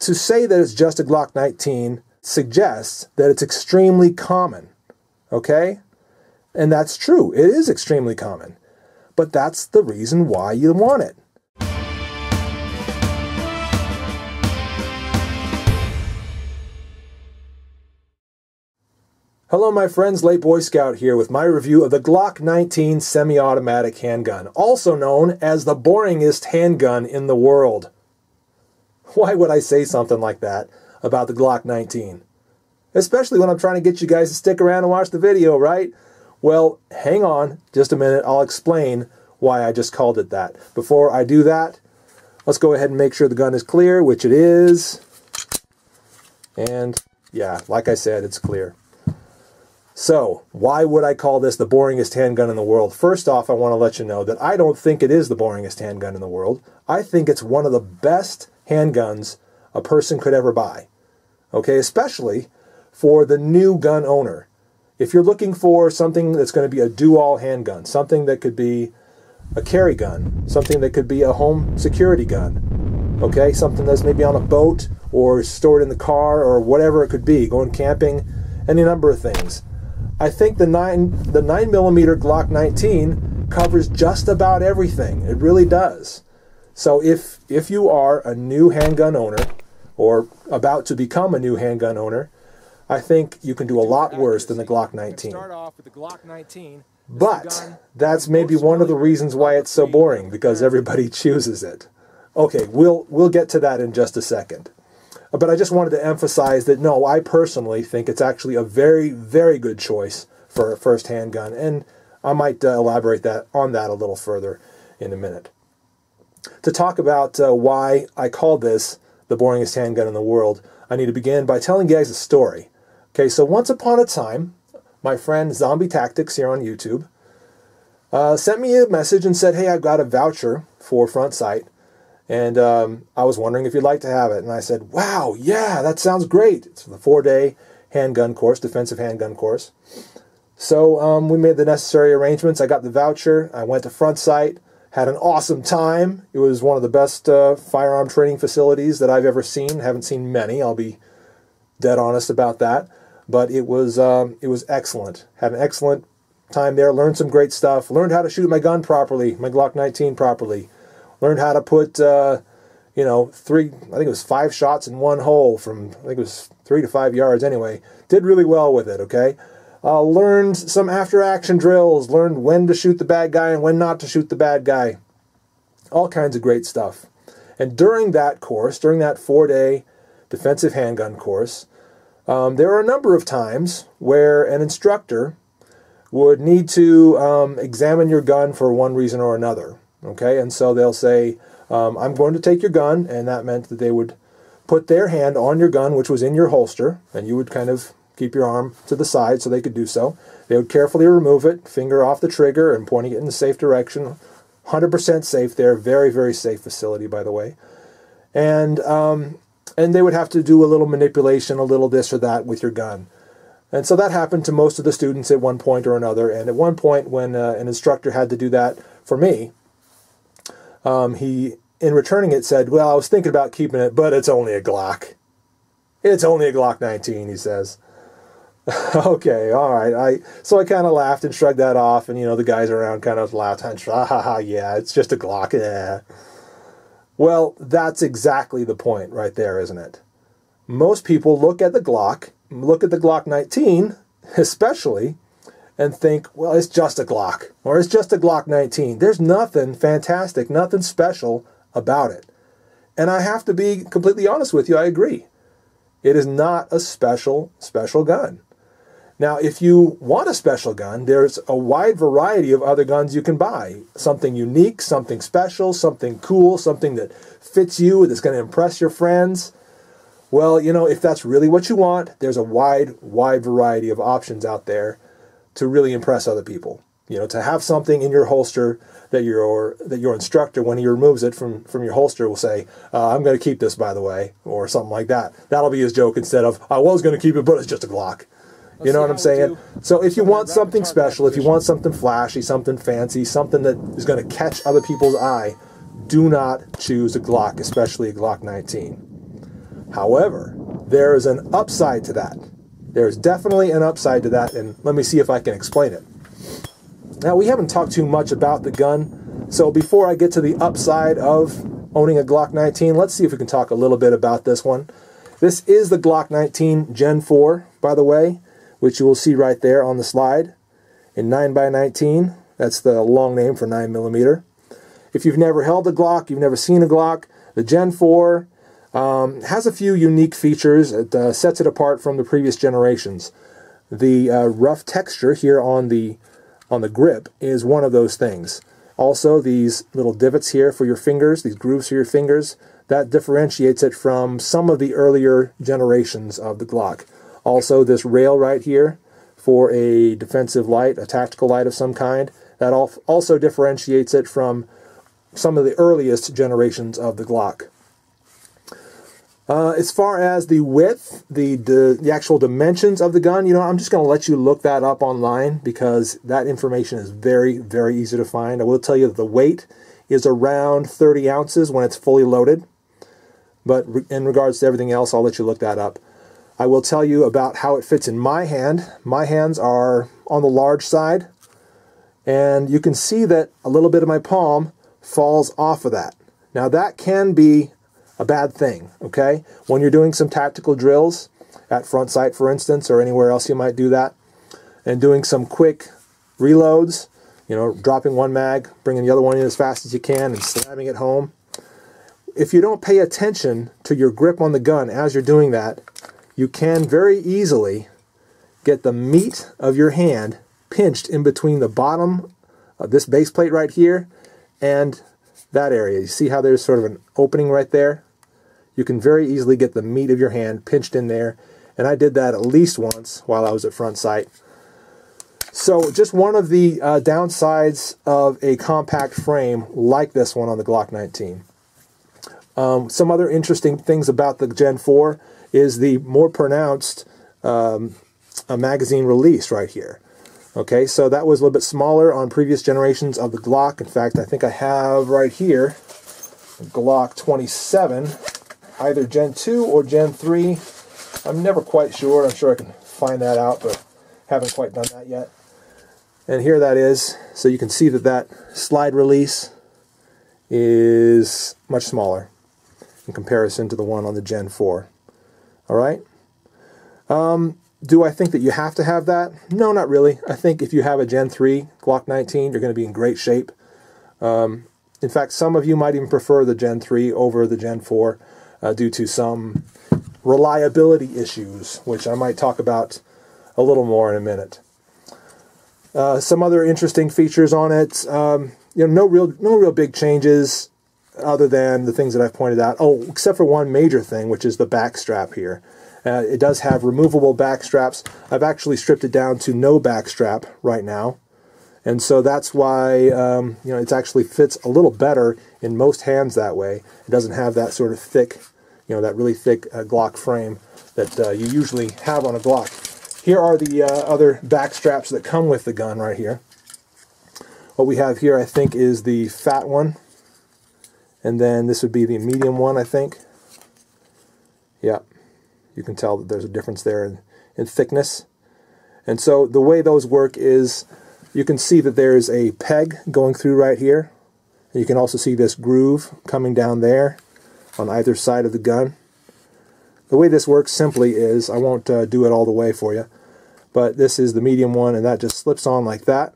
to say that it's just a Glock 19 suggests that it's extremely common, okay? And that's true. It is extremely common. But that's the reason why you want it. Hello my friends, Late Boy Scout here with my review of the Glock 19 semi-automatic handgun, also known as the boringest handgun in the world. Why would I say something like that about the Glock 19? Especially when I'm trying to get you guys to stick around and watch the video, right? Well, hang on just a minute, I'll explain why I just called it that. Before I do that, let's go ahead and make sure the gun is clear, which it is. And yeah, like I said, it's clear. So, why would I call this the boringest handgun in the world? First off, I want to let you know that I don't think it is the boringest handgun in the world. I think it's one of the best handguns a person could ever buy. Okay, especially for the new gun owner. If you're looking for something that's going to be a do-all handgun, something that could be a carry gun, something that could be a home security gun, okay, something that's maybe on a boat or stored in the car or whatever it could be, going camping, any number of things. I think the 9mm Glock 19 covers just about everything. It really does. So if you are a new handgun owner or about to become a new handgun owner, I think you can do a lot worse than the Glock 19. Start off with the Glock 19. But that's maybe one of the reasons why it's so boring, because everybody chooses it. Okay, we'll get to that in just a second. But I just wanted to emphasize that no, I personally think it's actually a very, very good choice for a first handgun, and I might elaborate on that a little further in a minute. To talk about why I call this the boringest handgun in the world, I need to begin by telling you guys a story. Okay, so once upon a time, my friend Zombie Tactics here on YouTube sent me a message and said, hey, I've got a voucher for Front Sight, and I was wondering if you'd like to have it. And I said, wow, yeah, that sounds great. It's the 4-day handgun course, defensive handgun course. So we made the necessary arrangements. I got the voucher. I went to Front Sight, had an awesome time. It was one of the best firearm training facilities that I've ever seen. Haven't seen many, I'll be dead honest about that. But it was excellent. Had an excellent time there. Learned some great stuff. Learned how to shoot my gun properly, my Glock 19 properly. Learned how to put, I think it was 5 shots in one hole from, I think it was 3 to 5 yards anyway. Did really well with it, okay? Learned some after-action drills. Learned when to shoot the bad guy and when not to shoot the bad guy. All kinds of great stuff. And during that course, during that 4-day defensive handgun course, there are a number of times where an instructor would need to examine your gun for one reason or another. Okay, and so they'll say, I'm going to take your gun, and that meant that they would put their hand on your gun, which was in your holster, and you would kind of keep your arm to the side so they could do so. They would carefully remove it, finger off the trigger, and pointing it in the safe direction. 100% safe there, very, very safe facility, by the way. And they would have to do a little manipulation, a little this or that with your gun. And so that happened to most of the students at one point or another, and at one point when an instructor had to do that for me, he, in returning it, said, well, I was thinking about keeping it, but it's only a Glock. It's only a Glock 19, he says. Okay, all right. So I kind of laughed and shrugged that off, and, the guys around kind of laughed, ha ha ha, yeah, it's just a Glock, yeah. Well, that's exactly the point right there, isn't it? Most people look at the Glock 19, especially, and think, well, it's just a Glock, or it's just a Glock 19. There's nothing fantastic, nothing special about it. And I have to be completely honest with you, I agree. It is not a special gun. Now, if you want a special gun, there's a wide variety of other guns you can buy. Something unique, something special, something cool, something that fits you, that's going to impress your friends. Well, if that's really what you want, there's a wide variety of options out there to really impress other people. To have something in your holster that your instructor, when he removes it from your holster, will say, I'm going to keep this, by the way, or something like that. That'll be his joke instead of, I was going to keep it, but it's just a Glock. You know what I'm saying? So if you want something special, if you want something flashy, something fancy, something that is going to catch other people's eye, do not choose a Glock, especially a Glock 19. However, there is an upside to that. There's definitely an upside to that, and let me see if I can explain it. Now, we haven't talked too much about the gun, so before I get to the upside of owning a Glock 19, let's see if we can talk a little bit about this one. This is the Glock 19 Gen 4, by the way, which you will see right there on the slide in 9x19. That's the long name for 9mm. If you've never held a Glock, you've never seen a Glock, the Gen 4 has a few unique features. It sets it apart from the previous generations. The rough texture here on the grip is one of those things. Also, these little divots here for your fingers, these grooves for your fingers, that differentiates it from some of the earlier generations of the Glock. Also, this rail right here for a defensive light, a tactical light of some kind, that also differentiates it from some of the earliest generations of the Glock. As far as the width, the actual dimensions of the gun, you know, I'm just going to let you look that up online because that information is very, very easy to find. I will tell you that the weight is around 30 ounces when it's fully loaded. But in regards to everything else, I'll let you look that up. I will tell you about how it fits in my hand. My hands are on the large side, and you can see that a little bit of my palm falls off of that. Now that can be a bad thing, okay? When you're doing some tactical drills, at front sight for instance, or anywhere else you might do that, and doing some quick reloads, you know, dropping one mag, bringing the other one in as fast as you can, and slamming it home. If you don't pay attention to your grip on the gun as you're doing that, you can very easily get the meat of your hand pinched in between the bottom of this base plate right here and that area. You see how there's sort of an opening right there? You can very easily get the meat of your hand pinched in there, and I did that at least once while I was at front sight. So just one of the downsides of a compact frame like this one on the Glock 19. Some other interesting things about the Gen 4 is the more pronounced magazine release right here. Okay, so that was a little bit smaller on previous generations of the Glock. In fact, I think I have right here Glock 27, either Gen 2 or Gen 3. I'm never quite sure. I'm sure I can find that out, but haven't quite done that yet. And here that is. So you can see that that slide release is much smaller in comparison to the one on the Gen 4. All right? Do I think that you have to have that? No, not really. I think if you have a Gen 3 Glock 19, you're going to be in great shape. In fact, some of you might even prefer the Gen 3 over the Gen 4 due to some reliability issues, which I might talk about a little more in a minute. Some other interesting features on it, you know, no real big changes other than the things that I've pointed out. Oh, except for one major thing, which is the back strap here. It does have removable back straps. I've actually stripped it down to no back strap right now. And so that's why you know, it actually fits a little better in most hands that way. It doesn't have that sort of thick, you know, that really thick Glock frame that you usually have on a Glock. Here are the other back straps that come with the gun right here. What we have here, I think, is the fat one. And then this would be the medium one, I think. Yeah. You can tell that there's a difference there in thickness. And so the way those work is you can see that there's a peg going through right here. And you can also see this groove coming down there on either side of the gun. The way this works simply is, I won't do it all the way for you, but this is the medium one, and that just slips on like that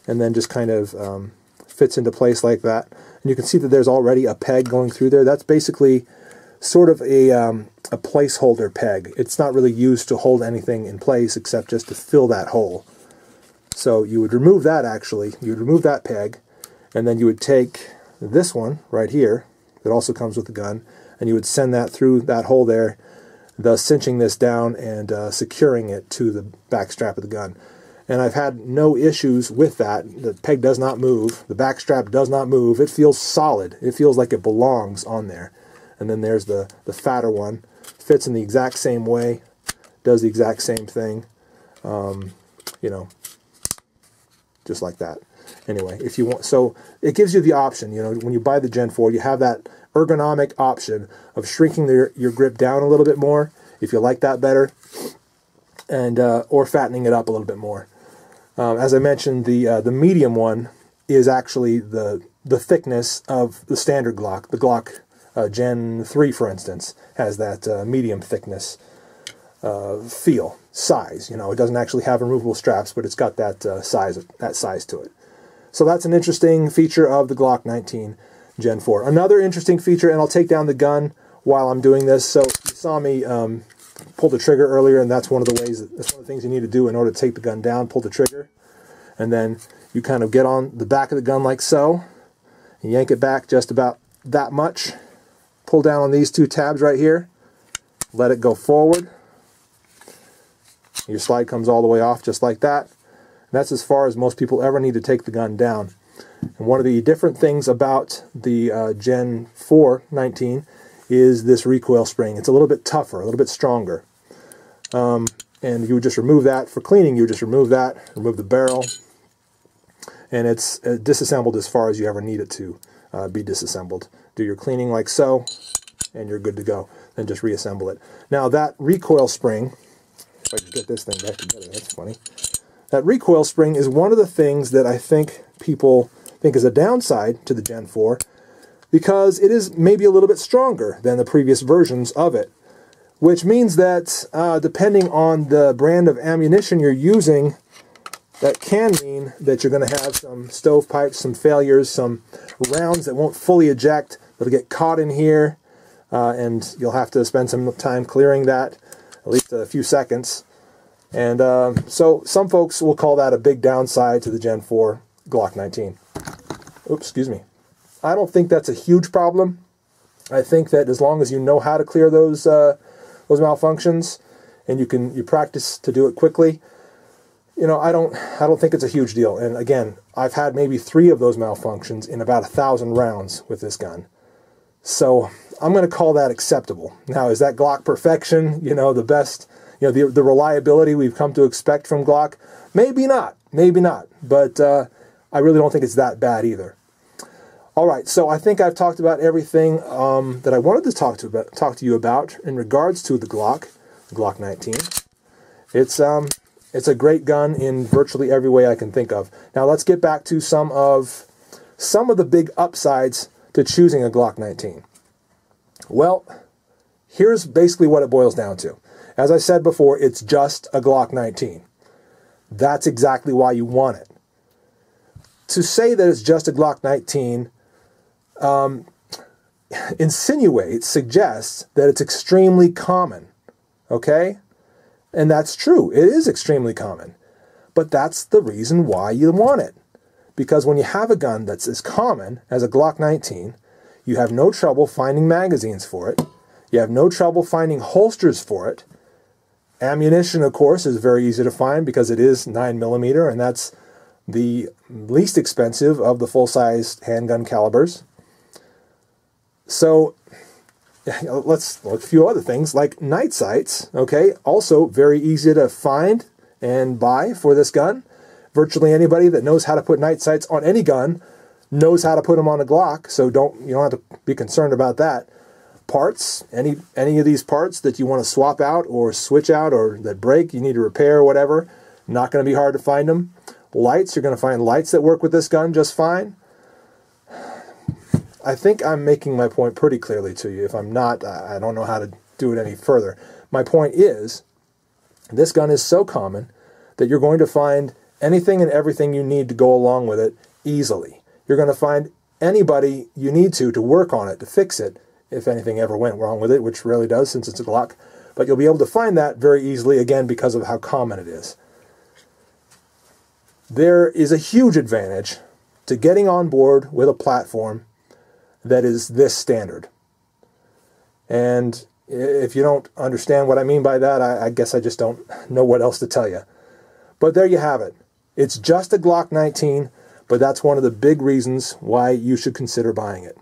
and then just kind of fits into place like that. And you can see that there's already a peg going through there. That's basically sort of a placeholder peg. It's not really used to hold anything in place except just to fill that hole. So you would remove that actually. You would remove that peg, and then you would take this one right here that also comes with the gun, and you would send that through that hole there, thus cinching this down and securing it to the back strap of the gun. And I've had no issues with that. The peg does not move. The back strap does not move. It feels solid. It feels like it belongs on there. And then there's the fatter one. Fits in the exact same way. Does the exact same thing. You know, just like that. Anyway, if you want, so it gives you the option, you know, when you buy the Gen 4, you have that ergonomic option of shrinking your grip down a little bit more, if you like that better, and or fattening it up a little bit more. As I mentioned, the medium one is actually the thickness of the standard Glock. The Glock Gen 3, for instance, has that medium thickness size. You know, it doesn't actually have removable straps, but it's got that size to it. So that's an interesting feature of the Glock 19 Gen 4. Another interesting feature, and I'll take down the gun while I'm doing this. So you saw me pull the trigger earlier, and that's one of the things you need to do in order to take the gun down. Pull the trigger, and then you kind of get on the back of the gun like so, and yank it back just about that much. Pull down on these two tabs right here, let it go forward. Your slide comes all the way off just like that. And that's as far as most people ever need to take the gun down. And one of the different things about the Gen 4 19 is this recoil spring. It's a little bit tougher, a little bit stronger. And you would just remove that. For cleaning, you would just remove that, remove the barrel, and it's disassembled as far as you ever need it to be disassembled. Do your cleaning like so, and you're good to go. Then just reassemble it. Now that recoil spring, if I can get this thing back together, that's funny. That recoil spring is one of the things that I think people think is a downside to the Gen 4, because it is maybe a little bit stronger than the previous versions of it, which means that depending on the brand of ammunition you're using, that can mean that you're going to have some stovepipes, some failures, some rounds that won't fully eject, that'll get caught in here, and you'll have to spend some time clearing that, at least a few seconds. And so some folks will call that a big downside to the Gen 4 Glock 19. Oops, excuse me. I don't think that's a huge problem. I think that as long as you know how to clear those malfunctions, and you practice to do it quickly, you know, I don't think it's a huge deal. And again, I've had maybe 3 of those malfunctions in about 1,000 rounds with this gun. So I'm going to call that acceptable. Now, is that Glock perfection? You know, the best, you know, the reliability we've come to expect from Glock? Maybe not. Maybe not. But I really don't think it's that bad either. All right, so I think I've talked about everything that I wanted to talk to you about in regards to the Glock 19. It's a great gun in virtually every way I can think of. Now let's get back to some of the big upsides to choosing a Glock 19. Well, here's basically what it boils down to. As I said before, it's just a Glock 19. That's exactly why you want it. To say that it's just a Glock 19 suggests that it's extremely common, okay? And that's true. It is extremely common. But that's the reason why you want it. Because when you have a gun that's as common as a Glock 19, you have no trouble finding magazines for it. You have no trouble finding holsters for it. Ammunition, of course, is very easy to find because it is 9mm, and that's the least expensive of the full-size handgun calibers. So let's look at a few other things like night sights, okay? Also very easy to find and buy for this gun. Virtually anybody that knows how to put night sights on any gun knows how to put them on a Glock, so you don't have to be concerned about that. Parts, any of these parts that you want to swap out or switch out or that break, you need to repair or whatever, not going to be hard to find them. Lights, you're going to find lights that work with this gun just fine. I think I'm making my point pretty clearly to you. If I'm not, I don't know how to do it any further. My point is, this gun is so common that you're going to find anything and everything you need to go along with it easily. You're going to find anybody you need to work on it, to fix it, if anything ever went wrong with it, which rarely does since it's a Glock. But you'll be able to find that very easily, again, because of how common it is. There is a huge advantage to getting on board with a platform that is this standard. And if you don't understand what I mean by that, I guess I just don't know what else to tell you. But there you have it. It's just a Glock 19, but that's one of the big reasons why you should consider buying it.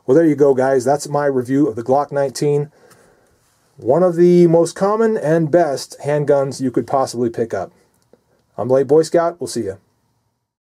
Well, there you go, guys. That's my review of the Glock 19. One of the most common and best handguns you could possibly pick up. I'm Late Boy Scout. We'll see you.